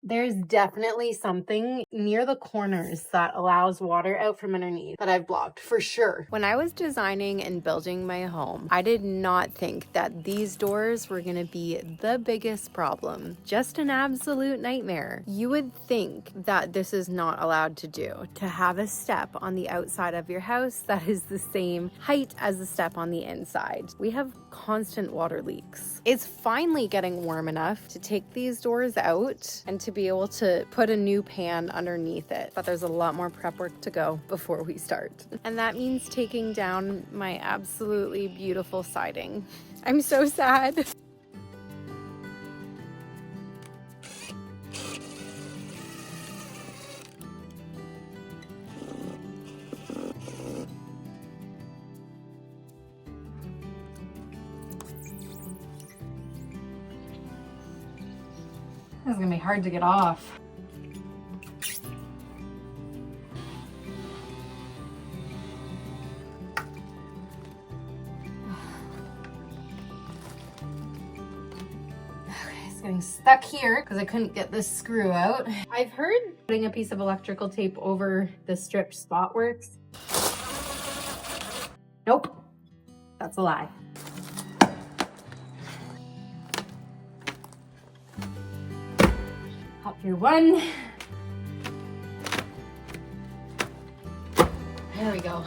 There's definitely something near the corners that allows water out from underneath that I've blocked for sure. When I was designing and building my home, I did not think that these doors were gonna be the biggest problem. Just an absolute nightmare. You would think that this is not allowed to do, to have a step on the outside of your house that is the same height as the step on the inside. We have constant water leaks. It's finally getting warm enough to take these doors out and to be able to put a new pan underneath it. But there's a lot more prep work to go before we start. And that means taking down my absolutely beautiful siding. I'm so sad. This is gonna be hard to get off. It's getting stuck here because I couldn't get this screw out. I've heard putting a piece of electrical tape over the stripped spot works. Nope, that's a lie. Up here one. There we go.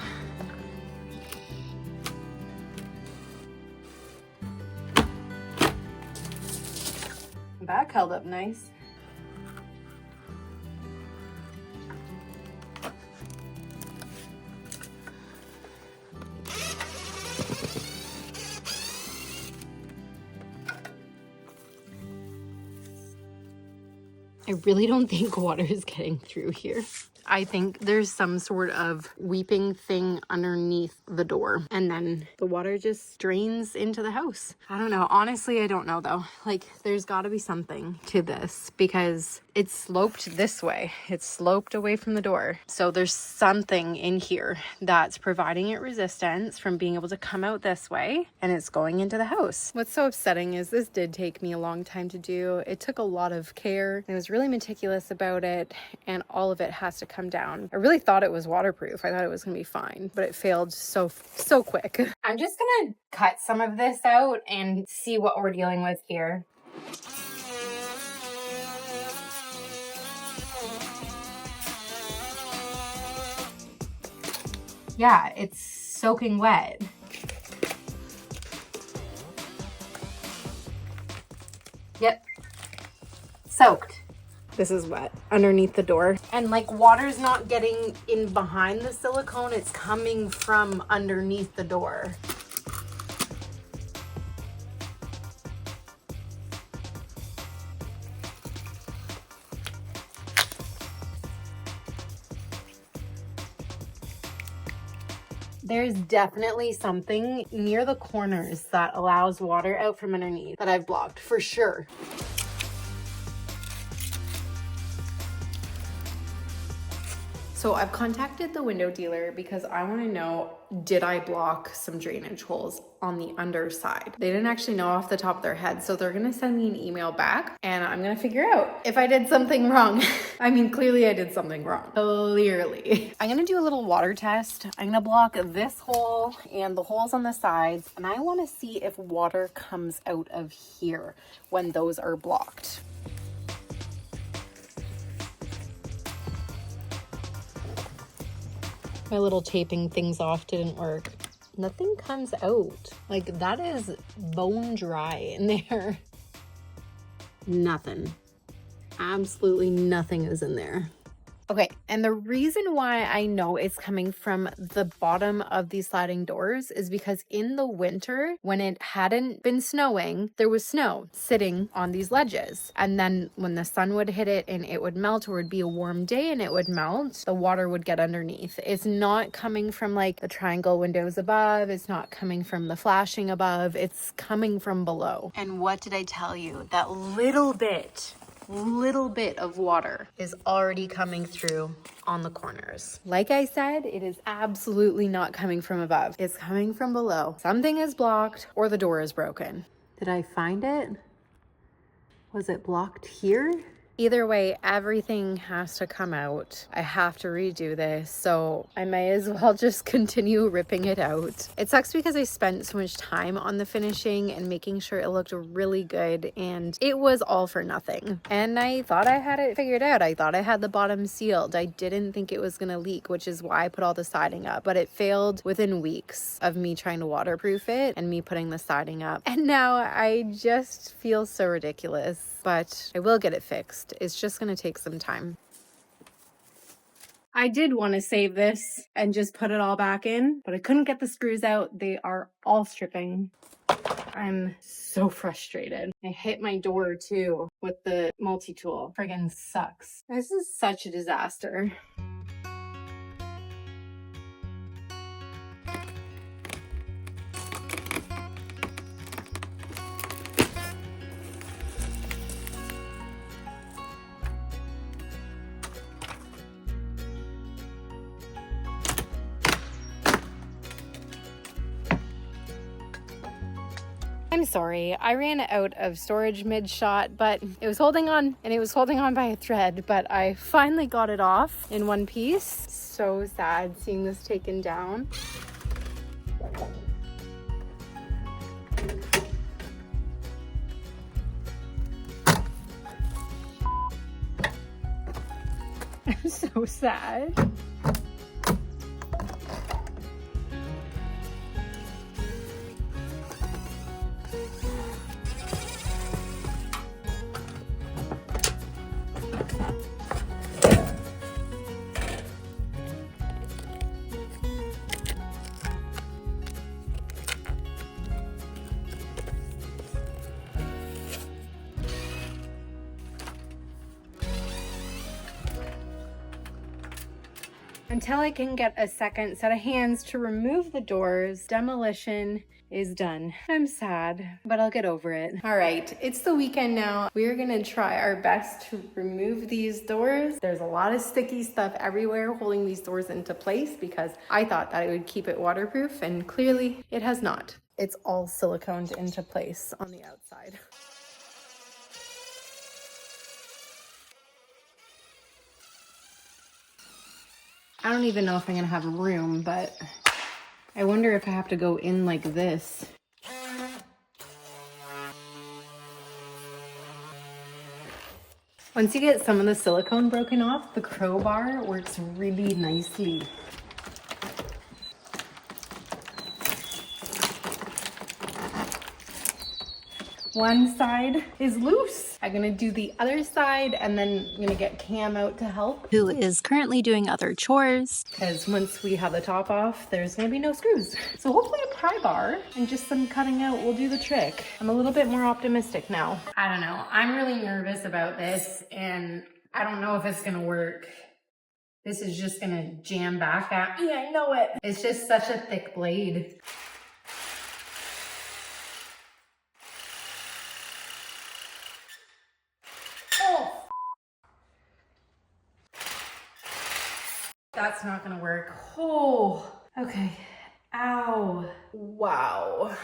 Back held up nice. I really don't think water is getting through here. I think there's some sort of weeping thing underneath the door and then the water just drains into the house. I don't know. Honestly, I don't know though. Like there's got to be something to this because it's sloped this way. It's sloped away from the door. So there's something in here that's providing it resistance from being able to come out this way and it's going into the house. What's so upsetting is this did take me a long time to do. It took a lot of care. I was really meticulous about it and all of it has to come down. I really thought it was waterproof. I thought it was gonna be fine, but it failed so quick. I'm just gonna cut some of this out and see what we're dealing with here. Yeah, it's soaking wet. Yep, soaked. This is wet underneath the door. And like water's not getting in behind the silicone, it's coming from underneath the door. There's definitely something near the corners that allows water out from underneath that I've blocked for sure. So I've contacted the window dealer because I want to know, did I block some drainage holes on the underside? They didn't actually know off the top of their head, so they're going to send me an email back and I'm going to figure out if I did something wrong. I mean, clearly I did something wrong. Clearly. I'm going to do a little water test. I'm going to block this hole and the holes on the sides, and I want to see if water comes out of here when those are blocked. My little taping things off didn't work. Nothing comes out. Like that is bone dry in there. Nothing. Absolutely nothing is in there. Okay, and the reason why I know it's coming from the bottom of these sliding doors is because in the winter, when it hadn't been snowing, there was snow sitting on these ledges. And then when the sun would hit it and it would melt, or it'd be a warm day and it would melt, the water would get underneath. It's not coming from like the triangle windows above. It's not coming from the flashing above. It's coming from below. And what did I tell you? That little bit of water is already coming through on the corners. Like I said, it is absolutely not coming from above. It's coming from below. Something is blocked or the door is broken. Did I find it? Was it blocked here? Either way, everything has to come out. I have to redo this, so I may as well just continue ripping it out. It sucks because I spent so much time on the finishing and making sure it looked really good, and it was all for nothing. And I thought I had it figured out. I thought I had the bottom sealed. I didn't think it was gonna leak, which is why I put all the siding up, but it failed within weeks of me trying to waterproof it and me putting the siding up. And now I just feel so ridiculous. But I will get it fixed. It's just gonna take some time. I did want to save this and just put it all back in, but I couldn't get the screws out. They are all stripping. I'm so frustrated. I hit my door too with the multi-tool. Friggin' sucks. This is such a disaster. I'm sorry, I ran out of storage mid-shot, but it was holding on, and it was holding on by a thread, but I finally got it off in one piece. So sad seeing this taken down. I'm so sad. Until I can get a second set of hands to remove the doors, demolition is done. I'm sad, but I'll get over it. All right, it's the weekend now. We're gonna try our best to remove these doors. There's a lot of sticky stuff everywhere holding these doors into place because I thought that it would keep it waterproof, and clearly it has not. It's all siliconed into place on the outside. I don't even know if I'm gonna have room, but I wonder if I have to go in like this. Once you get some of the silicone broken off, the crowbar works really nicely. One side is loose. I'm gonna do the other side, and then I'm gonna get Cam out to help, who is currently doing other chores. because once we have the top off, there's gonna be no screws. So hopefully a pry bar and just some cutting out will do the trick. I'm a little bit more optimistic now. I don't know. I'm really nervous about this, and I don't know if it's gonna work. This is just gonna jam back at me. I know it. It's just such a thick blade. That's not gonna work. Oh, okay. Ow. Wow.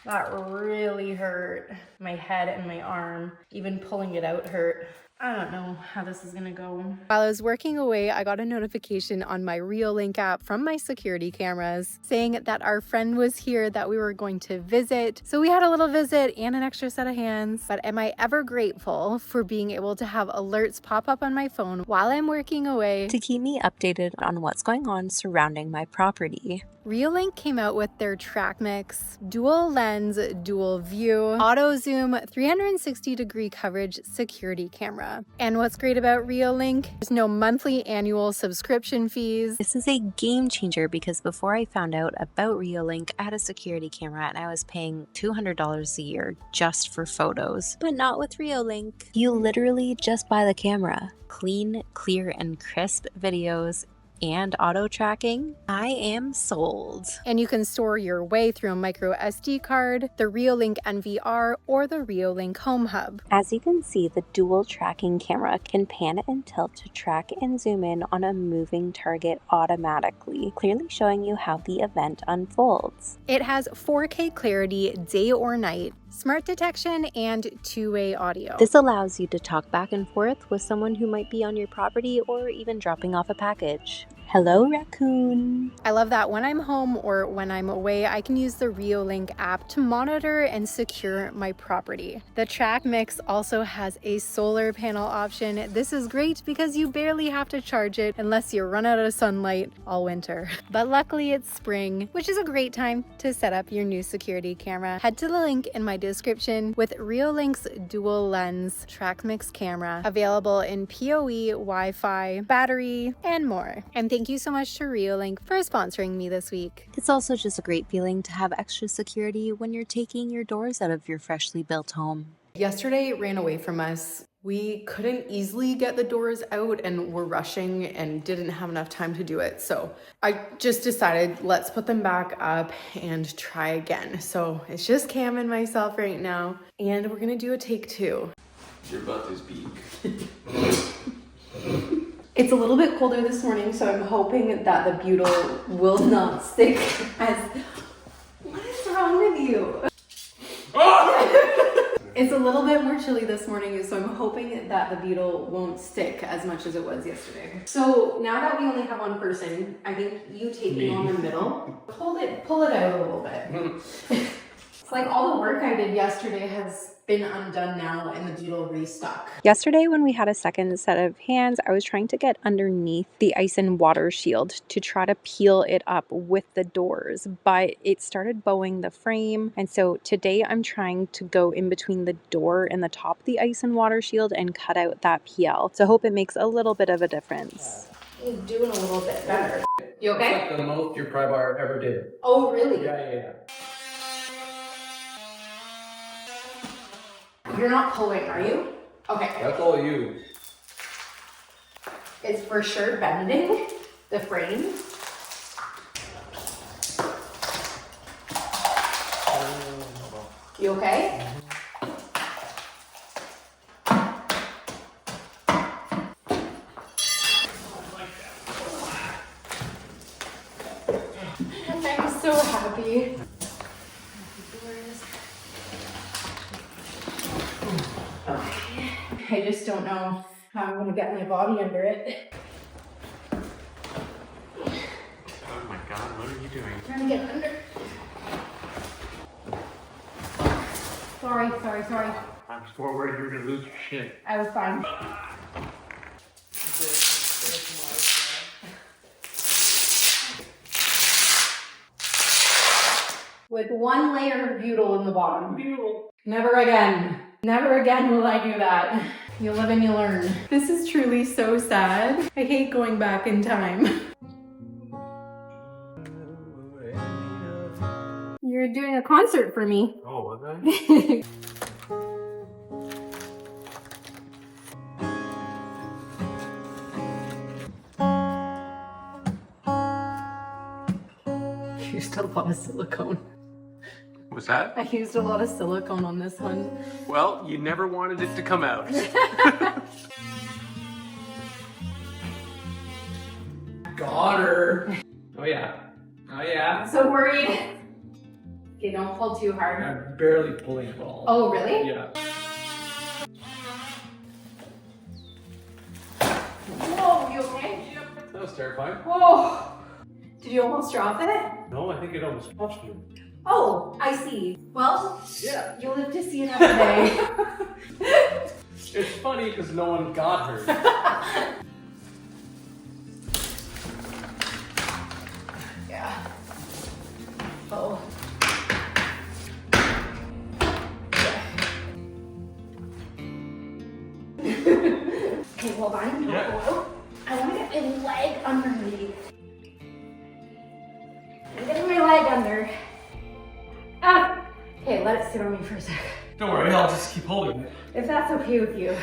That really hurt. My head and my arm. Even pulling it out hurt. I don't know how this is gonna go. While I was working away, I got a notification on my Reolink app from my security cameras saying that our friend was here that we were going to visit. So we had a little visit and an extra set of hands. But am I ever grateful for being able to have alerts pop up on my phone while I'm working away To keep me updated on what's going on surrounding my property. Reolink came out with their Track Mix, dual lens, dual view, auto zoom, 360-degree coverage security camera. And what's great about Reolink, there's no monthly annual subscription fees. This is a game changer because before I found out about Reolink, I had a security camera and I was paying $200 a year just for photos. But not with Reolink. You literally just buy the camera. Clean, clear, and crisp videos and auto tracking. I am sold. And you can store your way through a micro SD card, the Reolink NVR, or the Reolink Home Hub. As you can see, the dual tracking camera can pan and tilt to track and zoom in on a moving target automatically, clearly showing you how the event unfolds. It has 4K clarity day or night, smart detection, and two-way audio. This allows you to talk back and forth with someone who might be on your property or even dropping off a package. Hello, raccoon. I love that when I'm home or when I'm away, I can use the Reolink app to monitor and secure my property. The Track Mix also has a solar panel option. This is great because you barely have to charge it unless you run out of sunlight all winter. But luckily it's spring, which is a great time to set up your new security camera. Head to the link in my description with Reolink's dual lens Track Mix camera, available in PoE, Wi-Fi, battery, and more. And thank you so much to Reolink for sponsoring me this week. It's also just a great feeling to have extra security when you're taking your doors out of your freshly built home. Yesterday it ran away from us. We couldn't easily get the doors out and were rushing and didn't have enough time to do it. So I just decided, let's put them back up and try again. So it's just Cam and myself right now, and we're gonna do a take 2. Your butt is big. It's a little bit colder this morning, so I'm hoping that the butyl will not stick as... What is wrong with you? It's a little bit more chilly this morning, so I'm hoping that the butyl won't stick as much as it was yesterday. So now that we only have one person, I think you taking on the middle, pull it out a little bit. It's like all the work I did yesterday has been undone now and the butyl restuck. Yesterday, when we had a second set of hands, I was trying to get underneath the ice and water shield to try to peel it up with the doors, but it started bowing the frame. And so today I'm trying to go in between the door and the top of the ice and water shield and cut out that PL. So I hope it makes a little bit of a difference. You're doing a little bit better. You okay? That's like the most your pry bar ever did. Oh, really? Yeah. You're not pulling, are you? Okay. That's all you. It's for sure bending the frame. You okay? I'm so happy. I just don't know how I'm gonna get my body under it. Oh my god, what are you doing? Trying to get under. Sorry. I was so worried you were gonna lose your shit. I was fine. With one layer of butyl in the bottom. Beautiful. Never again. Never again will I do that. You live and you learn. This is truly so sad. I hate going back in time. You're doing a concert for me. Oh, was I? Used a lot of silicone. Was that? I used a lot of silicone on this one. Well, you never wanted it to come out. Got her. Oh yeah. I'm so worried. Okay, don't pull too hard. I'm barely pulling at all. Oh, really? Yeah. Whoa, you okay? That was terrifying. Whoa. Did you almost drop it? No, I think it almost pushed me. Oh, I see. Well, Yeah. you'll live to see another day. It's funny because no one got her. Yeah. Oh. Okay, hold on. Yeah. I want to get my leg underneath. I'm getting my leg under. Ah! Okay, let it sit on me for a sec. Don't worry, I'll just keep holding it. If that's okay with you.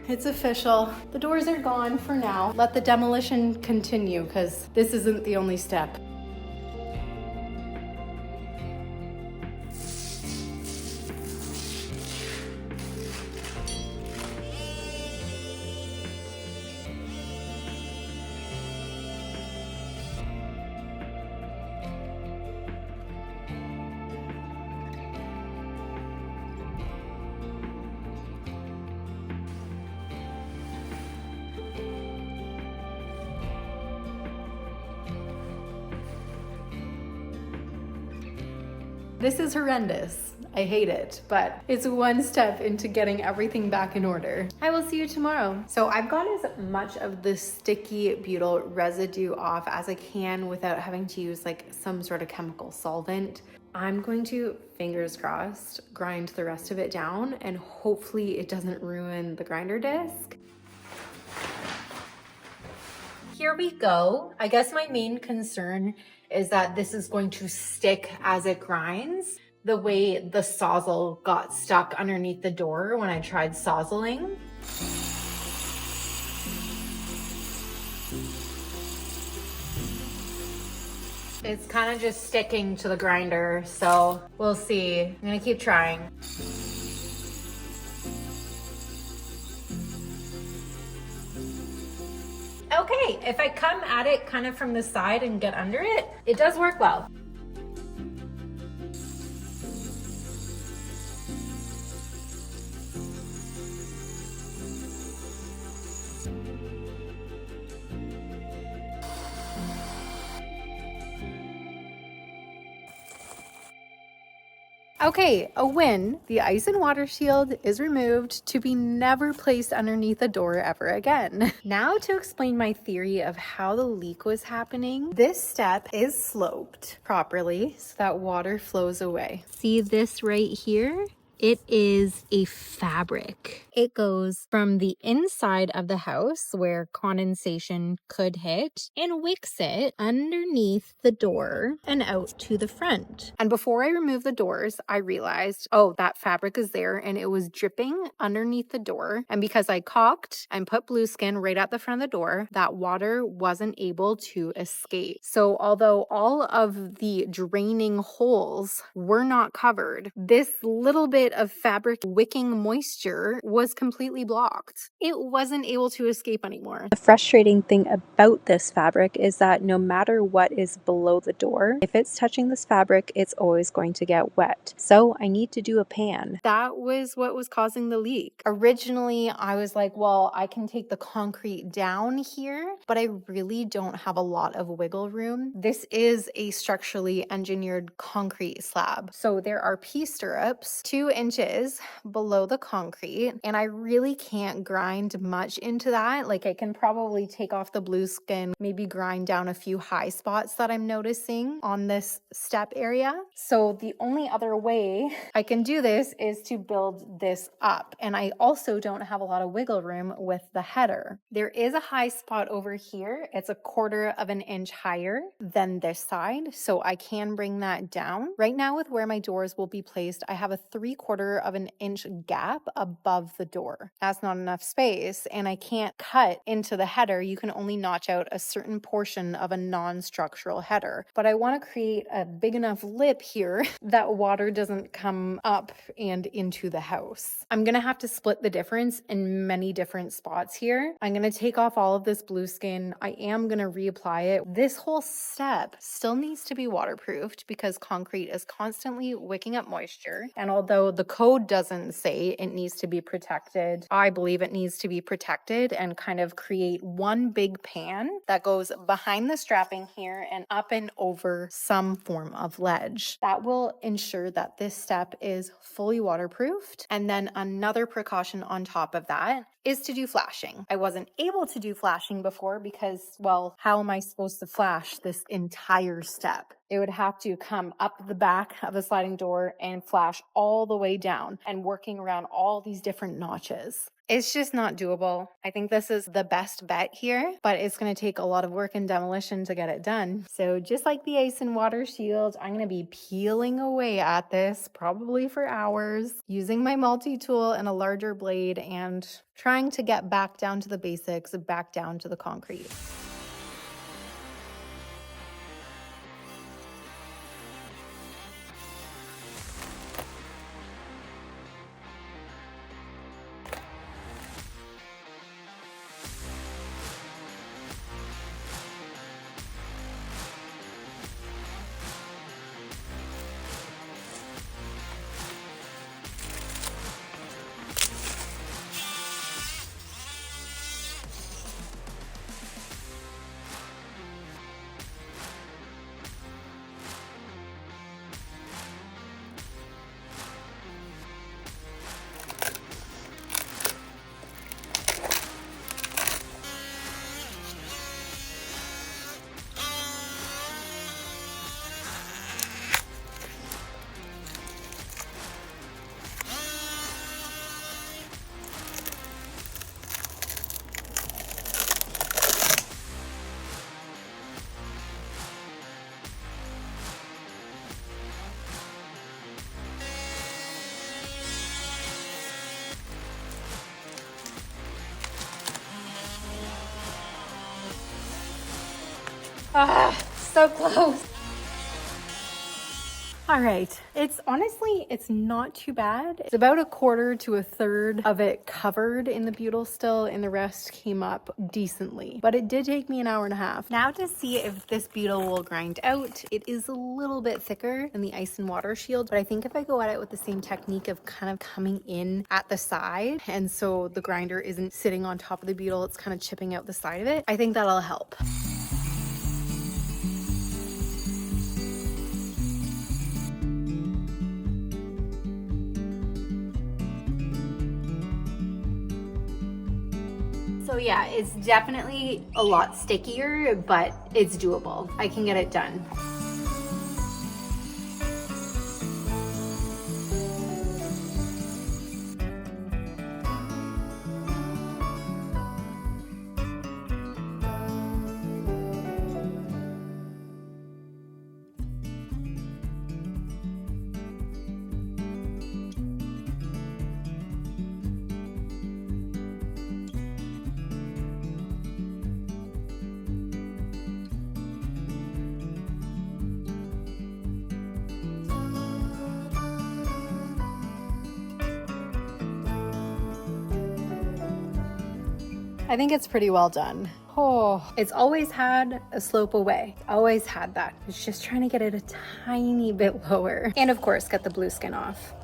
It's official. The doors are gone for now. Let the demolition continue, because this isn't the only step. This is horrendous. I hate it, but it's one step into getting everything back in order. I will see you tomorrow. So I've got as much of the sticky butyl residue off as I can without having to use like some sort of chemical solvent. I'm going to, fingers crossed, grind the rest of it down and hopefully it doesn't ruin the grinder disc. Here we go. I guess my main concern is that this is going to stick as it grinds, the way the sawzall got stuck underneath the door when I tried sawzalling. It's kind of just sticking to the grinder, so we'll see. I'm gonna keep trying. Okay, if I come at it kind of from the side and get under it, it does work well. Okay, a win. The ice and water shield is removed to be never placed underneath the door ever again. Now to explain my theory of how the leak was happening. This step is sloped properly so that water flows away. See this right here? It is a fabric. It goes from the inside of the house where condensation could hit and wicks it underneath the door and out to the front. And before I removed the doors, I realized, oh, that fabric is there and it was dripping underneath the door. And because I caulked and put blue skin right at the front of the door, that water wasn't able to escape. So although all of the draining holes were not covered, this little bit of fabric wicking moisture was completely blocked. It wasn't able to escape anymore. The frustrating thing about this fabric is that no matter what is below the door, if it's touching this fabric, it's always going to get wet. So I need to do a pan. That was what was causing the leak. Originally, I was like, well, I can take the concrete down here, but I really don't have a lot of wiggle room. This is a structurally engineered concrete slab. So there are P-stirrups 2 inches below the concrete, and I really can't grind much into that. Like I can probably take off the blue skin, maybe grind down a few high spots that I'm noticing on this step area. So the only other way I can do this is to build this up. And I also don't have a lot of wiggle room with the header. There is a high spot over here. It's 1/4 of an inch higher than this side. So I can bring that down. Right now with where my doors will be placed, I have a 3/4 of an inch gap above the door. That's not enough space and I can't cut into the header. You can only notch out a certain portion of a non-structural header. But I want to create a big enough lip here that water doesn't come up and into the house. I'm going to have to split the difference in many different spots here. I'm going to take off all of this blue skin. I am going to reapply it. This whole step still needs to be waterproofed because concrete is constantly wicking up moisture. And although the code doesn't say it needs to be protected, I believe it needs to be protected and kind of create one big pan that goes behind the strapping here and up and over some form of ledge. That will ensure that this step is fully waterproofed. And then another precaution on top of that is to do flashing. I wasn't able to do flashing before because, well, how am I supposed to flash this entire step? It would have to come up the back of the sliding door and flash all the way down and working around all these different notches. It's just not doable. I think this is the best bet here, but it's going to take a lot of work and demolition to get it done. So just like the ice and water shield, I'm going to be peeling away at this probably for hours, using my multi-tool and a larger blade and trying to get back down to the basics, back down to the concrete. Ah, so close. All right, it's not too bad. It's about 1/4 to 1/3 of it covered in the butyl still, and the rest came up decently. But it did take me an hour and a half. Now to see if this butyl will grind out. It is a little bit thicker than the ice and water shield, but I think if I go at it with the same technique of kind of coming in at the side, and so the grinder isn't sitting on top of the butyl, it's kind of chipping out the side of it, I think that'll help. So yeah, it's definitely a lot stickier, but it's doable. I can get it done. I think it's pretty well done. Oh, it's always had a slope away. Always had that. It's just trying to get it a tiny bit lower. And of course, get the blue skin off.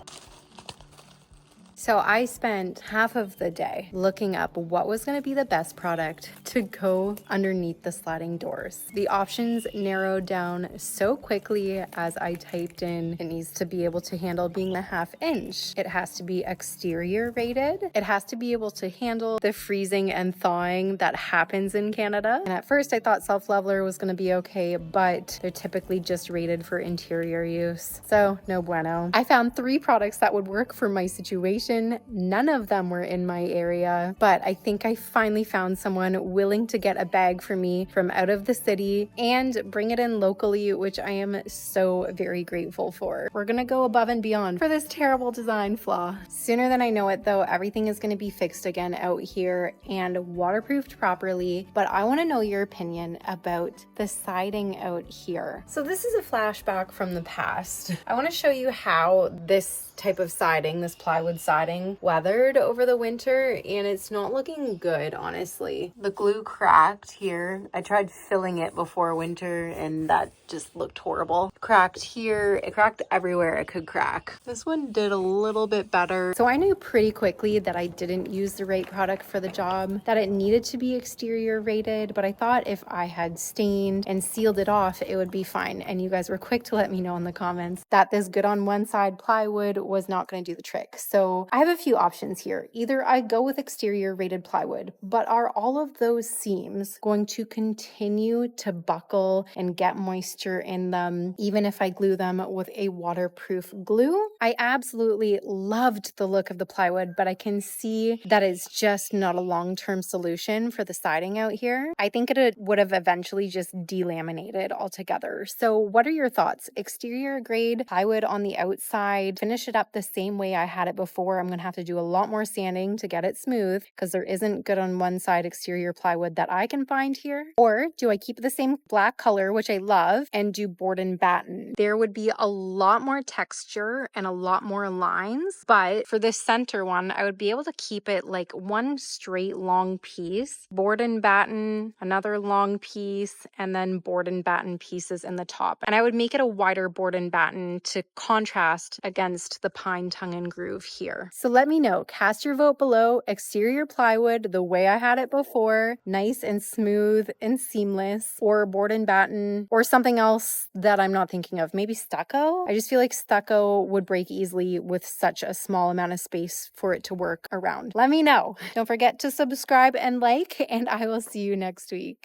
So I spent half of the day looking up what was going to be the best product to go underneath the sliding doors. The options narrowed down so quickly as I typed in it needs to be able to handle being a 1/2 inch. It has to be exterior rated. It has to be able to handle the freezing and thawing that happens in Canada. And at first I thought self-leveler was going to be okay, but they're typically just rated for interior use. So no bueno. I found 3 products that would work for my situation. None of them were in my area, but I think I finally found someone willing to get a bag for me from out of the city and bring it in locally, which I am so very grateful for. We're gonna go above and beyond for this terrible design flaw. Sooner than I know it though, everything is gonna be fixed again out here and waterproofed properly, but I wanna know your opinion about the siding out here. So this is a flashback from the past. I wanna show you how this type of siding, this plywood siding, weathered over the winter, and it's not looking good, honestly. The glue cracked here. I tried filling it before winter and that just looked horrible. Cracked here, it cracked everywhere it could crack. This one did a little bit better. So I knew pretty quickly that I didn't use the right product for the job, that it needed to be exterior rated, but I thought if I had stained and sealed it off, it would be fine. And you guys were quick to let me know in the comments that this good on one side plywood was not going to do the trick. So I have a few options here. Either I go with exterior rated plywood, but are all of those seams going to continue to buckle and get moisture in them, even if I glue them with a waterproof glue? I absolutely loved the look of the plywood, but I can see that it's just not a long-term solution for the siding out here. I think it would have eventually just delaminated altogether. So what are your thoughts? Exterior grade plywood on the outside, finish it up the same way I had it before. I'm going to have to do a lot more sanding to get it smooth because there isn't good on one side exterior plywood that I can find here. Or do I keep the same black color, which I love, and do board and batten? There would be a lot more texture and a lot more lines, but for this center one, I would be able to keep it like one straight long piece, board and batten, another long piece, and then board and batten pieces in the top. And I would make it a wider board and batten to contrast against the pine tongue and groove here. So let me know, cast your vote below. Exterior plywood the way I had it before, nice and smooth and seamless, or board and batten, or something else that I'm not thinking of. Maybe stucco? I just feel like stucco would break easily with such a small amount of space for it to work around. Let me know. Don't forget to subscribe and like, and I will see you next week.